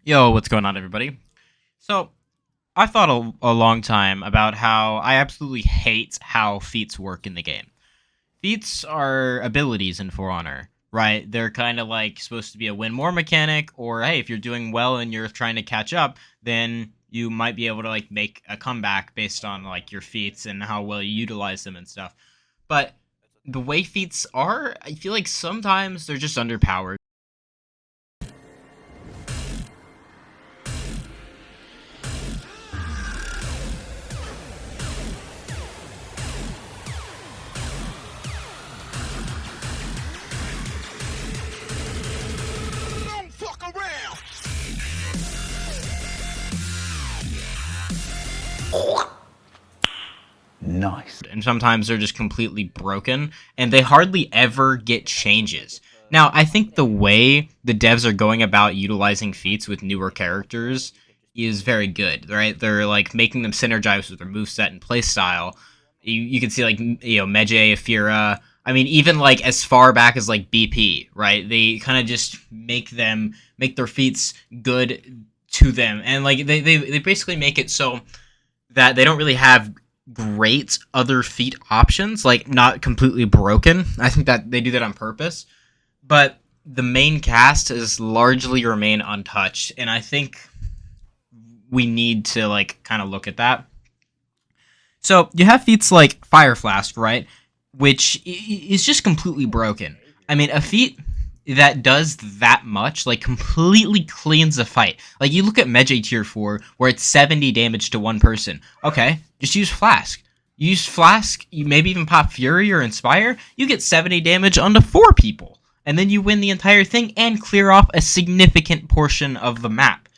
Yo, what's going on, everybody? So, I thought a long time about how I absolutely hate how feats work in the game. Feats are abilities in For Honor, right? They're kind of like supposed to be a win more mechanic, or hey, if you're doing well and you're trying to catch up, then you might be able to like make a comeback based on like your feats and how well you utilize them and stuff. But the way feats are, I feel like sometimes they're just underpowered. Don't fuck around. Nice. And sometimes they're just completely broken, and they hardly ever get changes. Now, I think the way the devs are going about utilizing feats with newer characters is very good, right? They're like making them synergize with their moveset and playstyle. You can see like Meje, Afira. I mean, even like as far back as like BP, right? They kind of just make their feats good to them, and like they basically make it so that they don't really have great other feat options, like not completely broken. I think that they do that on purpose, but the main cast is largely remain untouched, and I think we need to like kind of look at that. So you have feats like Fire Flask, right, which is just completely broken. I mean, a feat that does that much, like completely cleans the fight. Like you look at Meje tier 4, where it's 70 damage to one person. Okay, just use Flask. You use Flask, you maybe even pop Fury or Inspire, you get 70 damage onto 4 people. And then you win the entire thing and clear off a significant portion of the map,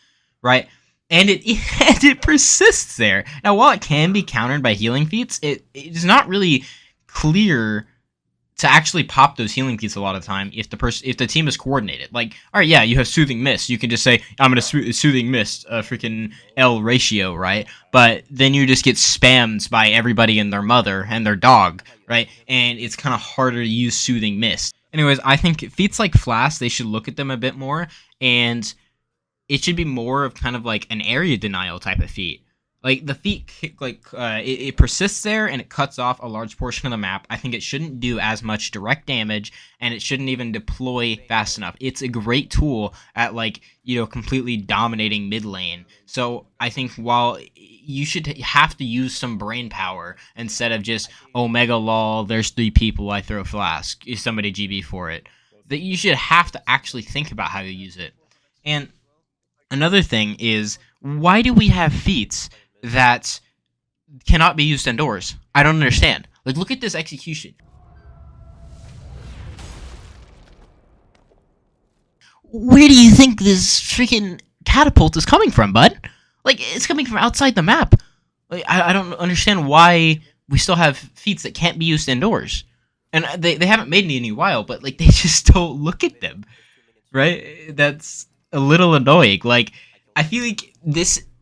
right? And it and it persists there. Now, while it can be countered by healing feats, it is not really clear to actually pop those healing feats a lot of time if the team is coordinated. Like, all right, yeah, you have Soothing Mist. You can just say, I'm going to Soothing Mist, freaking L ratio, right? But then you just get spammed by everybody and their mother and their dog, right? And it's kind of harder to use Soothing Mist. Anyways, I think feats like Flask, they should look at them a bit more, and it should be more of kind of like an area denial type of feat. Like the feat, it persists there and it cuts off a large portion of the map. I think it shouldn't do as much direct damage, and it shouldn't even deploy fast enough. It's a great tool at like completely dominating mid lane. So I think while you should have to use some brain power instead of just Omega lol, there's 3 people, I throw Flask, is somebody GB for it. That you should have to actually think about how you use it. And another thing is, why do we have feats that cannot be used indoors? I don't understand. Like, look at this execution. Where do you think this freaking catapult is coming from, bud? Like, it's coming from outside the map. Like, I don't understand why we still have feats that can't be used indoors. And they haven't made any in a while, but, like, they just don't look at them. Right? That's a little annoying. Like, I feel like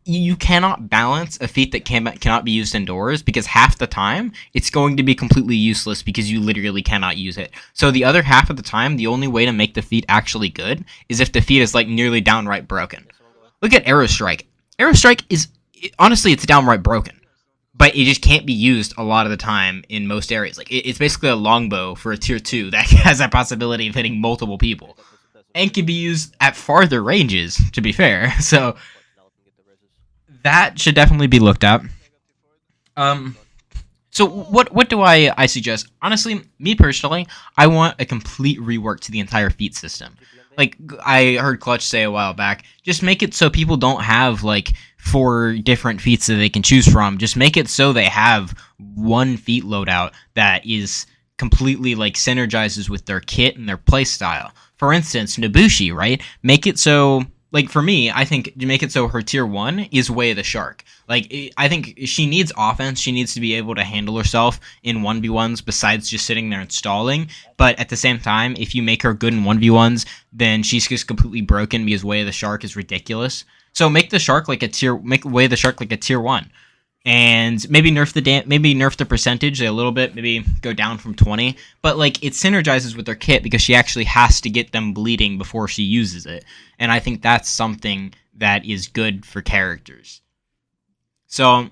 you cannot balance a feat that cannot be used indoors, because half the time it's going to be completely useless because you literally cannot use it. So the other half of the time, the only way to make the feat actually good is if the feat is like nearly downright broken. Look at Arrow Strike. Arrow Strike is honestly, it's downright broken, but it just can't be used a lot of the time in most areas. Like it's basically a longbow for a tier 2 that has that possibility of hitting multiple people, and can be used at farther ranges, to be fair. So that should definitely be looked at. So what do I suggest? Honestly, me personally, I want a complete rework to the entire feat system. Like I heard Clutch say a while back, just make it so people don't have like 4 different feats that they can choose from. Just make it so they have one feat loadout that is completely like synergizes with their kit and their playstyle. For instance, Nobushi, right? Make it so, like for me, I think to make it so her tier 1 is Way of the Shark. Like I think she needs offense. She needs to be able to handle herself in 1v1s besides just sitting there and stalling. But at the same time, if you make her good in 1v1s, then she's just completely broken because Way of the Shark is ridiculous. So make the shark like make Way of the Shark like a tier 1. And maybe nerf the percentage a little bit, maybe go down from 20. But like it synergizes with their kit because she actually has to get them bleeding before she uses it. And I think that's something that is good for characters. So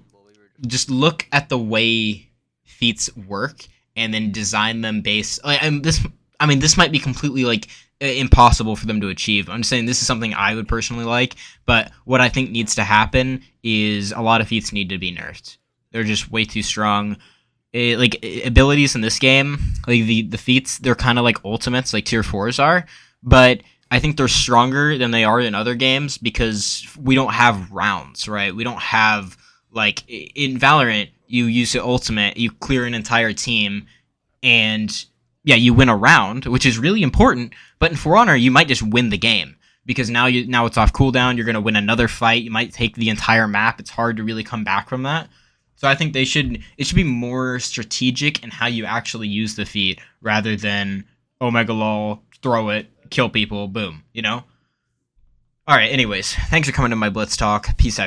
just look at the way feats work and then design them based. This might be completely like impossible for them to achieve. I'm just saying this is something I would personally like, but what I think needs to happen is a lot of feats need to be nerfed. They're just way too strong. Abilities in this game, like the feats, they're kind of like ultimates, like tier 4s are, but I think they're stronger than they are in other games because we don't have rounds, right? We don't have, like, in Valorant, you use the ultimate, you clear an entire team, and yeah, you win a round, which is really important, but in For Honor, you might just win the game because now it's off cooldown, you're going to win another fight, you might take the entire map, it's hard to really come back from that. So I think it should be more strategic in how you actually use the feat rather than Omega Lol, throw it, kill people, boom, you know? Alright, anyways, thanks for coming to my Blitz Talk. Peace out.